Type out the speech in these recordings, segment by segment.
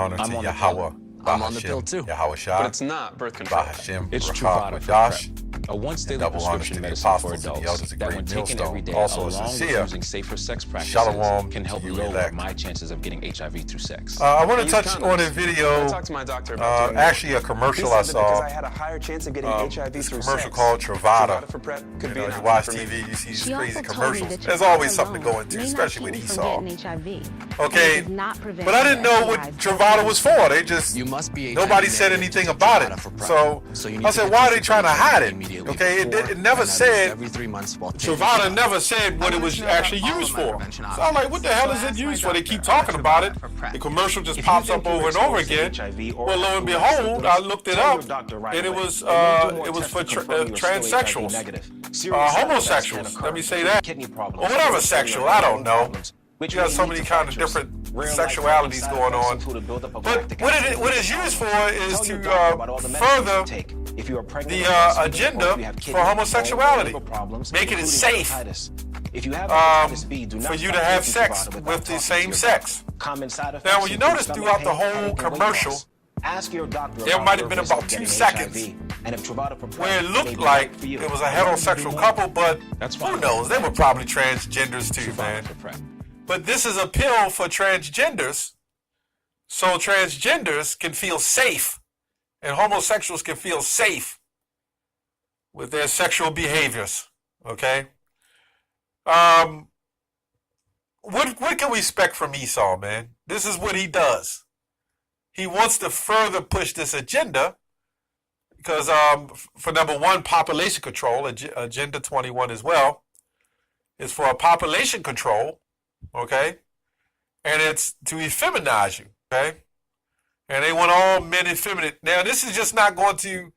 honor to Yahweh, I'm on the pill too. Yahweh Shah, But it's not birth control. Bahashem, It's Rakah, Truvada for Madash, PrEP, a once-daily double honors to prescription the medicine for apostles and the adults elders of that, when Great taken every Millstone, day also a along with sincere using safer sex practices, Shalom can help to you lower elect. my chances of getting HIV through sex. I want to Use touch condoms. on a video, I talked to my doctor about doing actually a that. commercial He I said that because saw. I had a higher chance of getting HIV This through commercial sex. called Truvada. For PrEP could You be know, an you option watch for me. TV, you see these She crazy also told me commercials. that There's Truvada always something to alone go into, may not especially keep with you from Esau. getting HIV. Okay, It does not prevent but I didn't know what STIs. Truvada was for. They just, You must be nobody HIV said negative anything to take about Truvada it. for PrEP. So you need I to said, get why are they tested trying to for hide HIV it? immediately Okay, it before never and at least said, every 3 months while taking Truvada the never said what it was actually used for. So I'm like, what the hell is it used for? They keep talking about it. The commercial just pops up over and over again. Well, lo and behold, I looked it up, and it was for transsexuals, homosexuals. Let me say that, or whatever sexual. I don't know. We got so many kind of different sexualities going on. But what it's used for is to further the agenda for homosexuality, making it safe for you to have sex with the same sex. Now, when you notice throughout the whole commercial, there might have been about 2 seconds where it looked like it was a heterosexual couple, but who knows? They were probably transgenders too, man. But this is a pill for transgenders, so transgenders can feel safe, and homosexuals can feel safe with their sexual behaviors. Okay. What can we expect from Esau, man? This is what he does. He wants to further push this agenda because, for number one, population control, Agenda 21 as well, is for a population control, okay? And it's to effeminize you, okay? And they want all men effeminate. Now, this is just not going to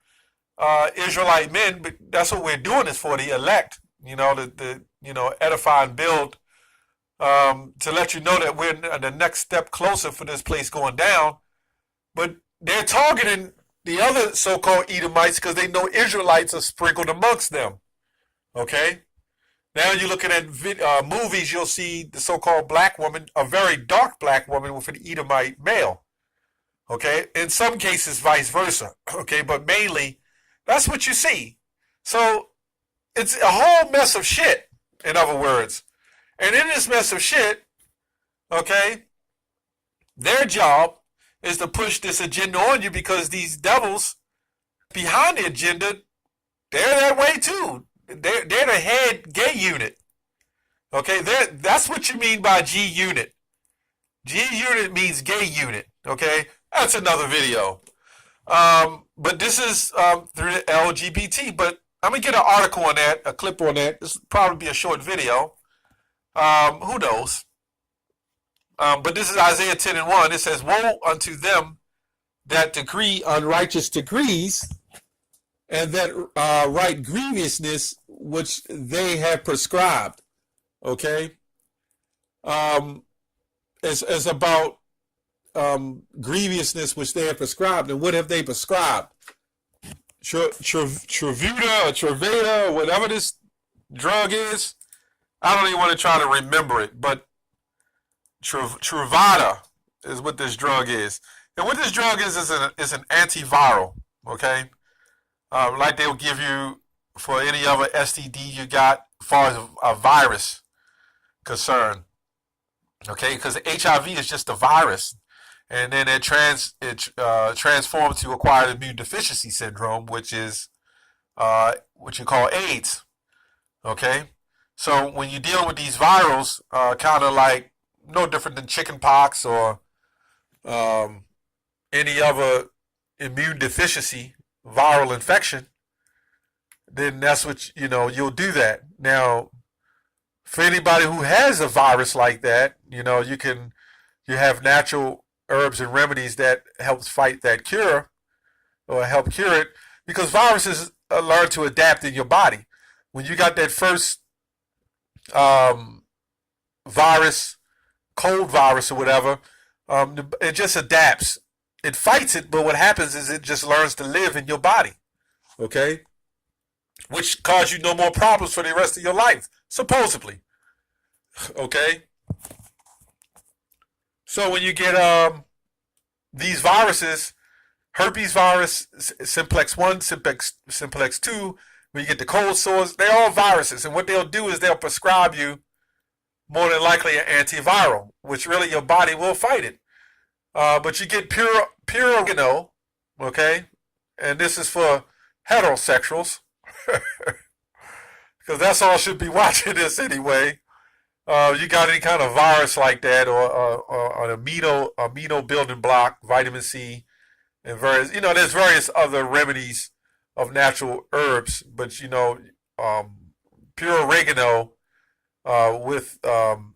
Israelite men, but that's what we're doing this for, the elect, you know, edify and build, to let you know that we're the next step closer for this place going down. But they're targeting the other so-called Edomites because they know Israelites are sprinkled amongst them. Okay? Now you're looking at movies, you'll see the so-called black woman, a very dark black woman with an Edomite male. Okay? In some cases, vice versa. Okay? But mainly, that's what you see. So it's a whole mess of shit, in other words. And in this mess of shit, okay, their job is to push this agenda on you because these devils behind the agenda, they're that way too. They're the head gay unit. Okay, that's what you mean by G unit. G unit means gay unit. Okay, that's another video. But this is through the LGBT. But I'm gonna get an article on that, a clip on that. This will probably be a short video. Who knows? But this is Isaiah 10:1. It says, "Woe unto them that decree unrighteous decrees, and that write grievousness which they have prescribed." Okay? It's about grievousness which they have prescribed. And what have they prescribed? Truvada or Truvada, or whatever this drug is. I don't even want to try to remember it, but Truvada is what this drug is. And what this drug is an antiviral, okay? Like they'll give you for any other STD you got as far as a virus concern, okay? Because HIV is just a virus. And then it transforms to acquired immune deficiency syndrome, which is what you call AIDS, okay? So when you're dealing with these virals, kind of like no different than chicken pox or any other immune deficiency viral infection, then that's what, you'll do that. Now, for anybody who has a virus like that, you have natural herbs and remedies that helps fight that cure or help cure it, because viruses learn to adapt in your body. When you got that first virus, cold virus or whatever, it just adapts. It fights it, but what happens is it just learns to live in your body, okay? Which cause you no more problems for the rest of your life, supposedly, okay? So when you get these viruses, herpes virus, simplex 1, simplex 2, when you get the cold sores, they're all viruses. And what they'll do is they'll prescribe you more than likely an antiviral, which really your body will fight it. But you get pure oregano, okay? And this is for heterosexuals. Because that's all should be watching this anyway. You got any kind of virus like that, or an amino building block, vitamin C, and various, there's various other remedies of natural herbs, but pure oregano with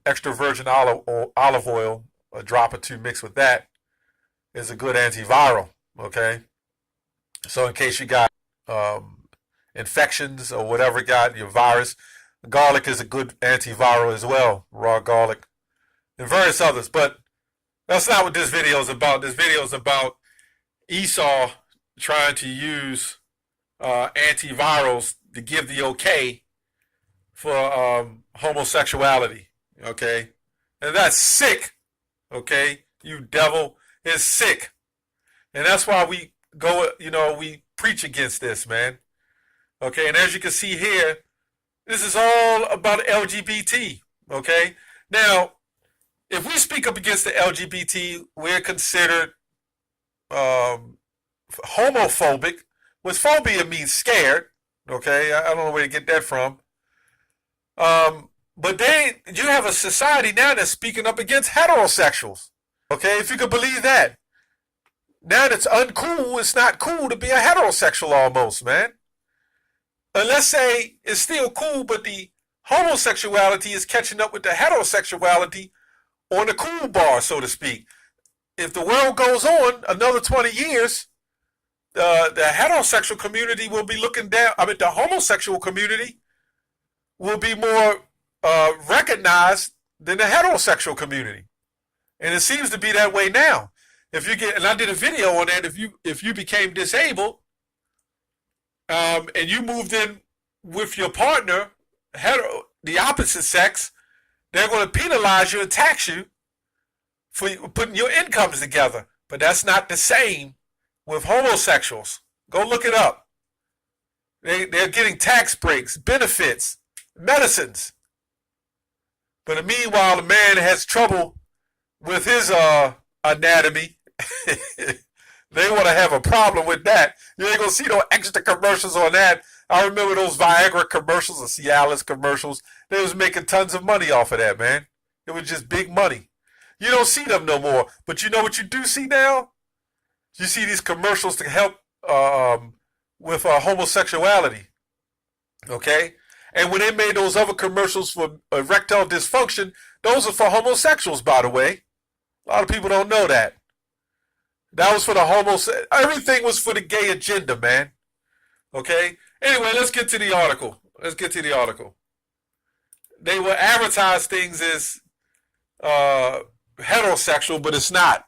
extra virgin olive oil, a drop or two mixed with that, is a good antiviral. Okay, so in case you got infections or whatever got your virus, garlic is a good antiviral as well, raw garlic, and various others. But that's not what this video is about. This video is about Esau trying to use antivirals to give the okay for homosexuality. Okay, and that's sick. Okay, you devil, is sick, and that's why we go. We preach against this, man. Okay, and as you can see here, this is all about LGBT, okay? Now, if we speak up against the LGBT, we're considered homophobic, which phobia means scared, okay? I don't know where to get that from. But you have a society now that's speaking up against heterosexuals, okay? If you could believe that. Now it's uncool, it's not cool to be a heterosexual almost, man. And let's say it's still cool, but the homosexuality is catching up with the heterosexuality on the cool bar, so to speak. If the world goes on another 20 years, the heterosexual community will be looking down. The homosexual community will be more recognized than the heterosexual community. And it seems to be that way now. And I did a video on that, if you became disabled, and you moved in with your partner, the opposite sex, they're going to penalize you and tax you for putting your incomes together. But that's not the same with homosexuals. Go look it up. They're getting tax breaks, benefits, medicines. But meanwhile, the man has trouble with his anatomy. They want to have a problem with that. You ain't going to see no extra commercials on that. I remember those Viagra commercials, the Cialis commercials. They was making tons of money off of that, man. It was just big money. You don't see them no more. But you know what you do see now? You see these commercials to help with homosexuality. Okay? And when they made those other commercials for erectile dysfunction, those are for homosexuals, by the way. A lot of people don't know that. That was for the everything was for the gay agenda, man. Okay? Anyway, let's get to the article. They will advertise things as heterosexual, but it's not.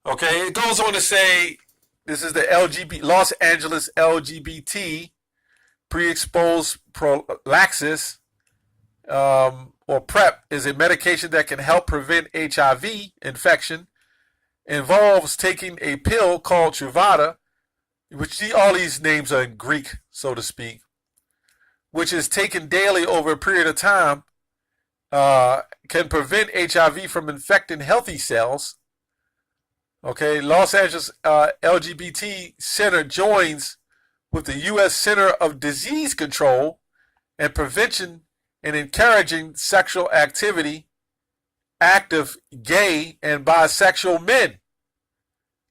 Okay? It goes on to say, this is the Los Angeles LGBT pre-exposed prophylaxis, or PrEP, is a medication that can help prevent HIV infection. Involves taking a pill called Truvada, which all these names are in Greek, so to speak, which is taken daily over a period of time, can prevent HIV from infecting healthy cells. Okay, Los Angeles LGBT Center joins with the U.S. Center of Disease Control and Prevention in encouraging sexual activity active gay and bisexual men.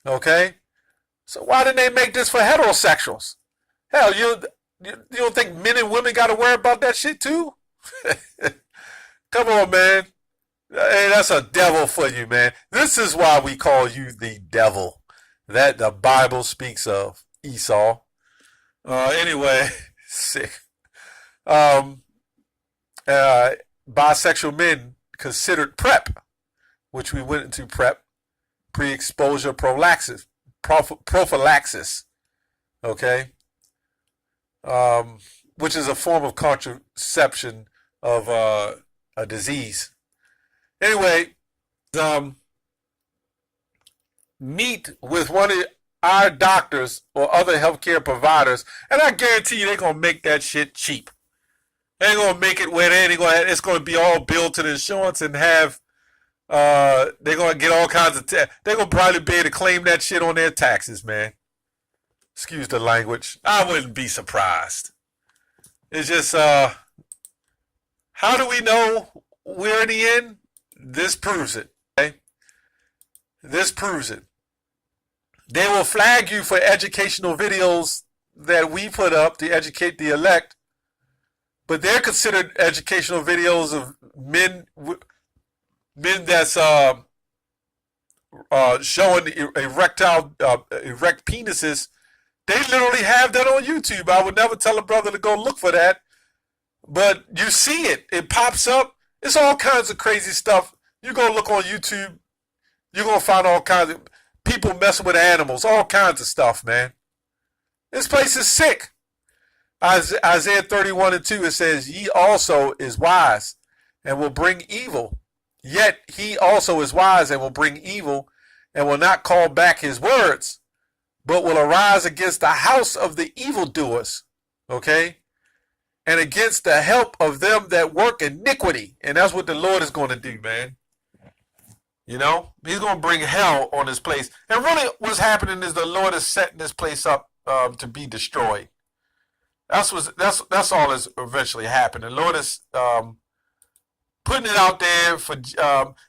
Okay? So why didn't they make this for heterosexuals? Hell, you don't think men and women got to worry about that shit too? Come on, man. Hey, that's a devil for you, man. This is why we call you the devil that the Bible speaks of, Esau. Anyway, sick. Bisexual men considered PrEP, which we went into PrEP, pre-exposure prophylaxis, okay, which is a form of contraception of a disease. Anyway, meet with one of our doctors or other healthcare providers, and I guarantee you they're going to make that shit cheap. They ain't going to make it where it's going to be all billed to the insurance and have, they're going to get all kinds of, they're going to probably be able to claim that shit on their taxes, man. Excuse the language. I wouldn't be surprised. It's just, how do we know we're in the end? This proves it. Okay? This proves it. They will flag you for educational videos that we put up to educate the elect, but they're considered educational videos of men that's showing erect penises. They literally have that on YouTube. I would never tell a brother to go look for that, but you see it. It pops up. It's all kinds of crazy stuff. You go look on YouTube, you're going to find all kinds of people messing with animals, all kinds of stuff, man. This place is sick. Isaiah 31:2, it says, ye also is wise and will bring evil. Yet he also is wise and will bring evil and will not call back his words, but will arise against the house of the evildoers, okay? And against the help of them that work iniquity. And that's what the Lord is going to do, man. You know, he's going to bring hell on this place. And really what's happening is the Lord is setting this place up to be destroyed. That's all that's eventually happening. The Lord is putting it out there for,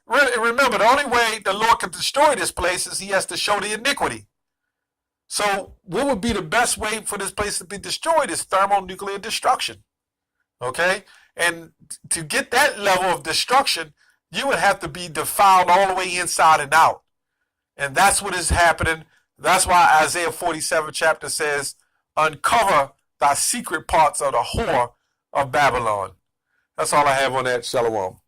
remember, the only way the Lord can destroy this place is he has to show the iniquity. So what would be the best way for this place to be destroyed is thermonuclear destruction. Okay? And to get that level of destruction, you would have to be defiled all the way inside and out. And that's what is happening. That's why Isaiah 47 chapter says, uncover thy secret parts of the whore of Babylon. That's all I have on that. Shalom.